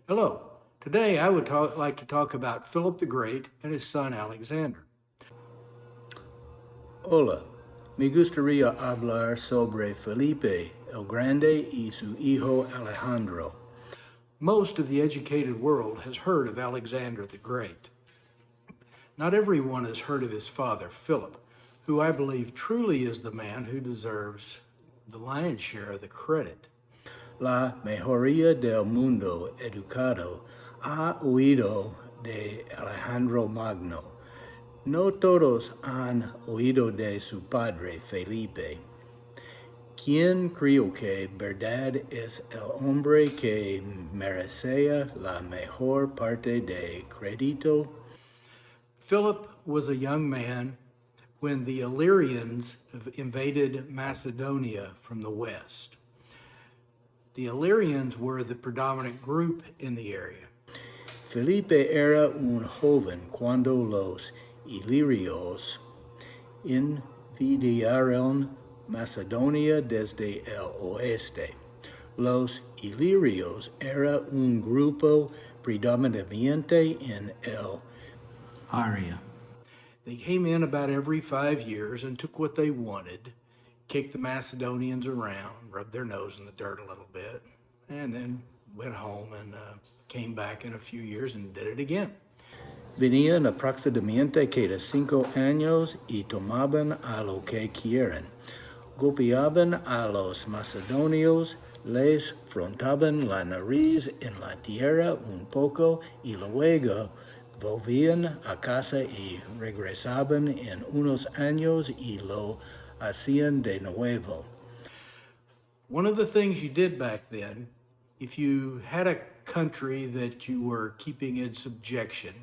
Hello. Today I would like to talk about Philip the Great and his son Alexander. Hola, me gustaría hablar sobre Felipe el Grande y su hijo Alejandro. Most of the educated world has heard of Alexander the Great. Not everyone has heard of his father, Philip, who I believe truly is the man who deserves the lion's share of the credit. La mayoría del mundo educado ha oído de Alejandro Magno. No todos han oído de su padre Felipe. ¿Quién creo que verdad es el hombre que merecía la mejor parte de crédito? Philip was a young man when the Illyrians invaded Macedonia from the west. The Illyrians were the predominant group in the area. Felipe era un joven cuando los ilirios invadieron Macedonia desde el oeste. Los ilirios era un grupo predominante en el área. They came in about every 5 years and took what they wanted, kicked the Macedonians around, rubbed their nose in the dirt a little bit, and then went home and came back in a few years and did it again. Venían aproximadamente cada 5 años y tomaban a lo que quieren. Golpeaban a los macedonios, les frontaban la nariz en la tierra un poco y luego volvían a casa y regresaban en unos años y lo hacían de nuevo. One of the things you did back then, if you had a country that you were keeping in subjection,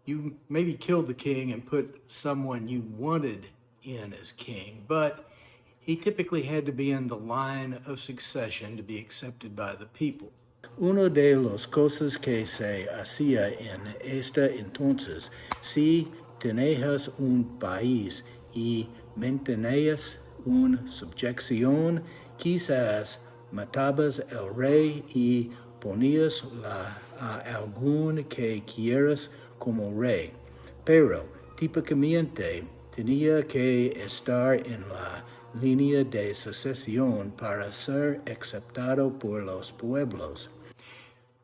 you maybe killed the king and put someone you wanted in as king, but he typically had to be in the line of succession to be accepted by the people. Uno de las cosas que se hacía en este entonces, si tenías un país y mantenías una subyección, quizás matabas al rey y ponías a algún que quieras como rey, pero típicamente tenía que estar en la línea de sucesión para ser aceptado por los pueblos.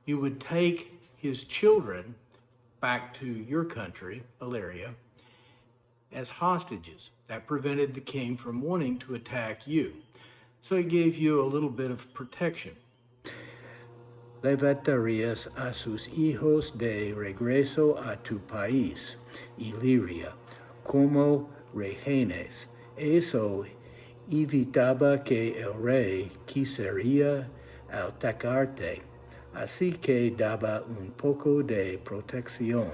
You would take his children back to your country, Illyria, as hostages. That prevented the king from wanting to attack you. So he gave you a little bit of protection. Levantarías a sus hijos de regreso a tu país, Iliria, como rehenes. Eso evitaba que el rey quisiera atacarte, así que daba un poco de protección.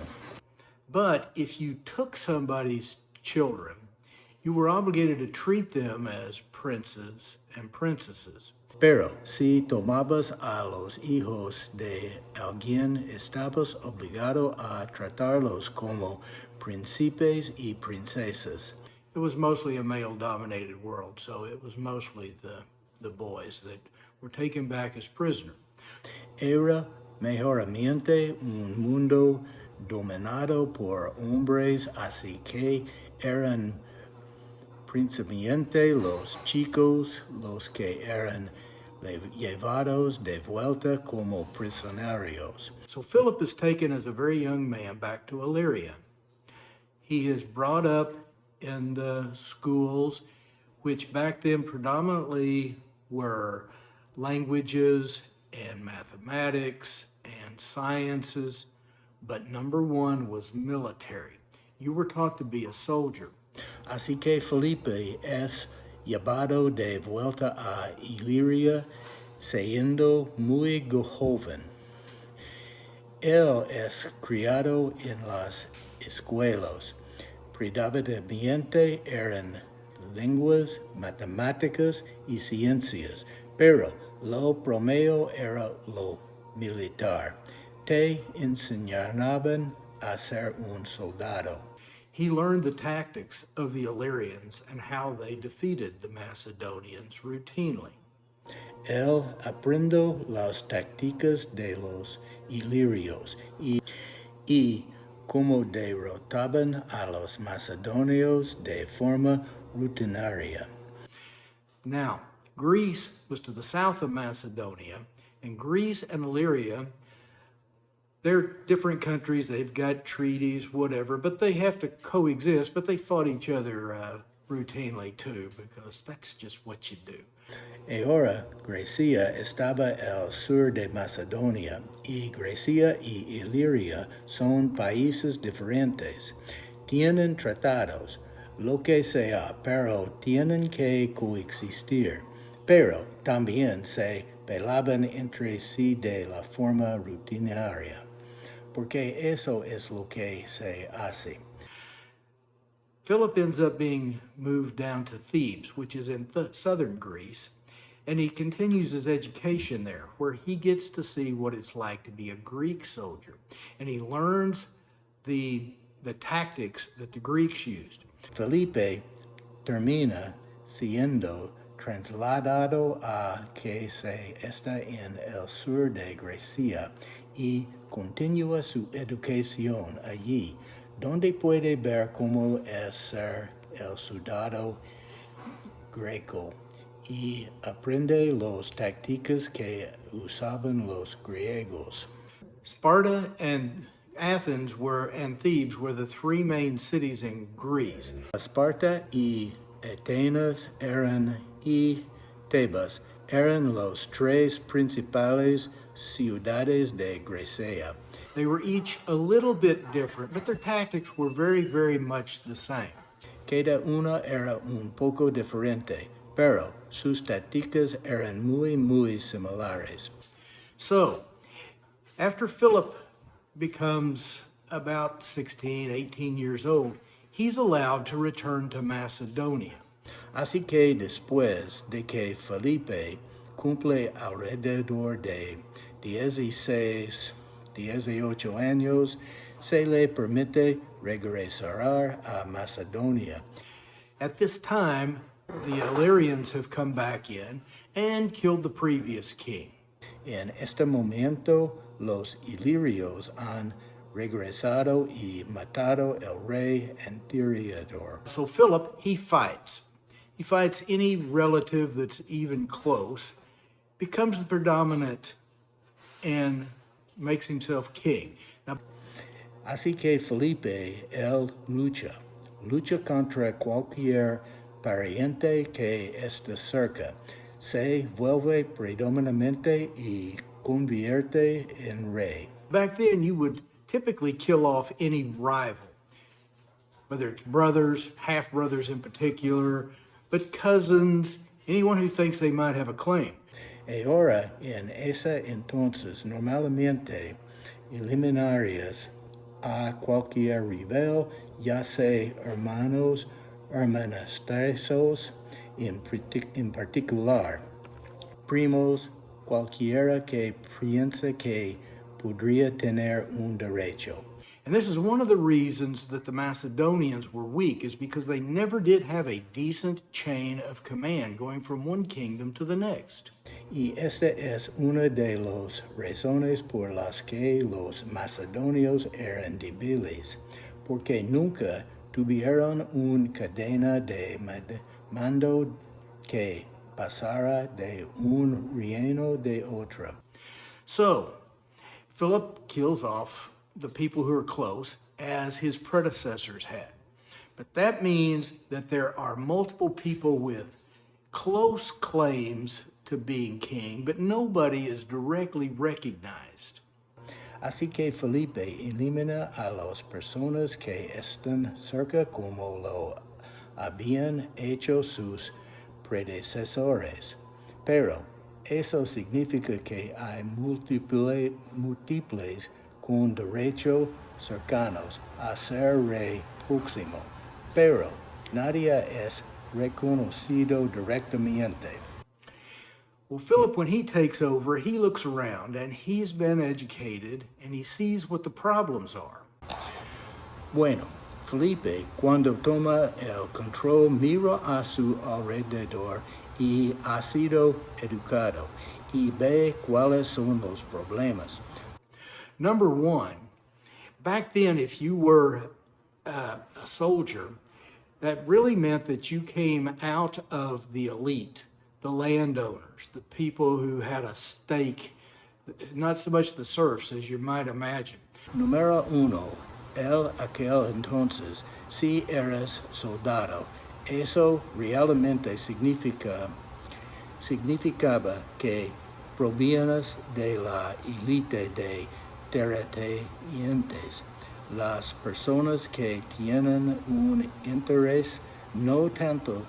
But if you took somebody's children, you were obligated to treat them as princes and princesses. Pero si tomabas a los hijos de alguien, estabas obligado a tratarlos como príncipes y princesas. It was mostly a male dominated world, so it was mostly the boys that were taken back as prisoners. Era mejoramente un mundo dominado por hombres, así que eran principalmente los chicos los que eran llevados de vuelta como prisioneros. So Philip is taken as a very young man back to Illyria. He is brought up in the schools, which back then predominantly were languages and mathematics and sciences, but number one was military. You were taught to be a soldier. Así que Felipe es llevado de vuelta a Iliria siendo muy joven. Él es criado en las escuelas. Predominantemente eran lenguas, matemáticas y ciencias, pero lo primero era lo militar. Te enseñaban a ser un soldado. He learned the tactics of the Illyrians and how they defeated the Macedonians routinely. Él aprendió las tácticas de los ilirios y cómo derrotaban a los macedonios de forma rutinaria. Now, Greece was to the south of Macedonia, and Greece and Illyria, they're different countries, they've got treaties, whatever, but they have to coexist, but they fought each other routinely too, because that's just what you do. Ahora Grecia estaba al sur de Macedonia y Grecia y Iliria son países diferentes. Tienen tratados, lo que sea, pero tienen que coexistir. Pero también se peleaban entre sí de la forma rutinaria, porque eso es lo que se hace. Philip ends up being moved down to Thebes, which is in southern Greece, and he continues his education there, where he gets to see what it's like to be a Greek soldier, and he learns the tactics that the Greeks used. Felipe termina siendo trasladado a que se está en el sur de Grecia y continúa su educación allí, donde puede ver cómo es ser el soldado greco y aprende las tácticas que usaban los griegos. Sparta and Athens and Thebes were the three main cities in Greece. Esparta y Atenas y Tebas eran los tres principales ciudades de Grecia. They were each a little bit different, but their tactics were very, very much the same. Cada una era un poco diferente, pero sus tácticas eran muy, muy similares. So, after Philip becomes about 16, 18 years old, he's allowed to return to Macedonia. Así que después de que Felipe cumple alrededor de 16, 18 años, se le permite regresar a Macedonia. At this time, the Illyrians have come back in and killed the previous king. En este momento, los ilirios han regresado y matado el rey anterior. So Philip, he fights. He fights any relative that's even close, becomes the predominant, and makes himself king. Now, Así que Felipe, él lucha contra cualquier pariente que esté cerca, se vuelve predominante y convierte en rey. back then, you would typically kill off any rival, whether it's brothers, half brothers in particular, but cousins, anyone who thinks they might have a claim. Ahora, en ese entonces, normalmente eliminarías a cualquier rival, ya sea hermanos, hermanastros, en particular, primos, cualquiera que piense que podría tener un derecho. And this is one of the reasons that the Macedonians were weak, is because they never did have a decent chain of command going from one kingdom to the next. Y esta es una de las razones por las que los macedonios eran débiles, porque nunca tuvieron una cadena de mando que pasara de un reino de otro. So, Philip kills off the people who are close, as his predecessors had. But that means that there are multiple people with close claims to being king, but nobody is directly recognized. Así que Felipe elimina a las personas que están cerca como lo habían hecho sus predecesores. Pero eso significa que hay múltiples con derecho cercanos a ser rey próximo, pero nadie es reconocido directamente. Well, Philip, when he takes over, he looks around and he's been educated and he sees what the problems are. Bueno, Felipe, cuando toma el control, mira a su alrededor y ha sido educado y ve cuáles son los problemas. Number one, back then, if you were a soldier, that really meant that you came out of the elite, the landowners, the people who had a stake, not so much the serfs as you might imagine. Número uno, aquel entonces, si eres soldado, eso realmente significaba que provías de la élite de terratenientes, las personas que tienen un interés no tanto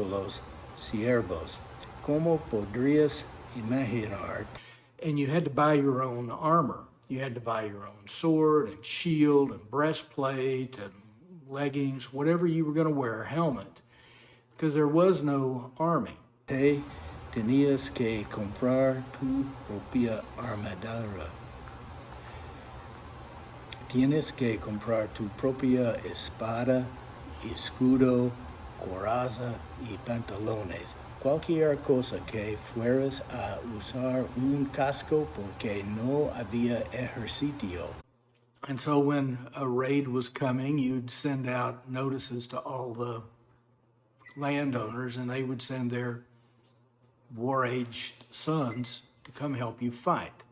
los siervos, como podrías imaginar. And you had to buy your own armor. You had to buy your own sword and shield and breastplate and leggings, whatever you were going to wear, a helmet, because there was no army. Tenías que comprar tu propia armadura. Tienes que comprar tu propia espada, escudo, coraza y pantalones. Cualquier cosa que fueras a usar un casco porque no había ejercicio. And so when a raid was coming, you'd send out notices to all the landowners, and they would send their war-aged sons to come help you fight.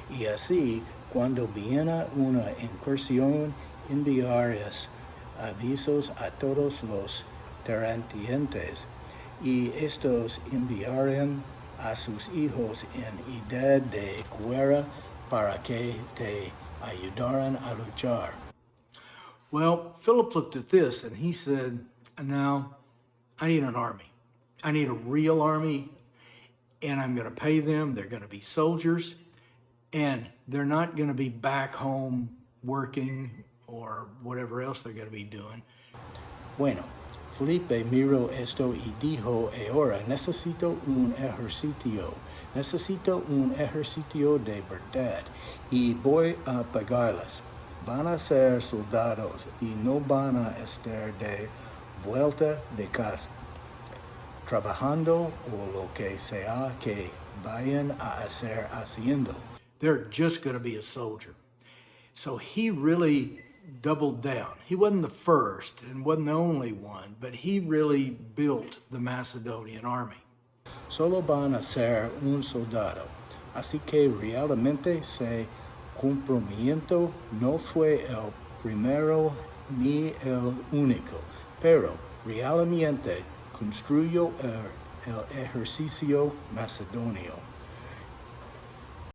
Y así, cuando viene una incursión, enviarás avisos a todos los terratenientes, y estos enviarán a sus hijos en edad de guerra para que te ayudaran a luchar. Well, Philip looked at this and he said, now I need an army. I need a real army, and I'm going to pay them. They're going to be soldiers, and they're not going to be back home working or whatever else they're going to be doing. Bueno, Felipe miró esto y dijo, ahora necesito un ejercicio de verdad, y voy a pagarlas. Van a ser soldados y no van a estar de vuelta de casa, trabajando o lo que sea que vayan a hacer haciendo. They're just going to be a soldier. So he really doubled down. He wasn't the first and wasn't the only one, but he really built the Macedonian army. Solo van a ser un soldado. Así que realmente su compromiso no fue el primero ni el único, pero realmente construyó el ejército macedonio.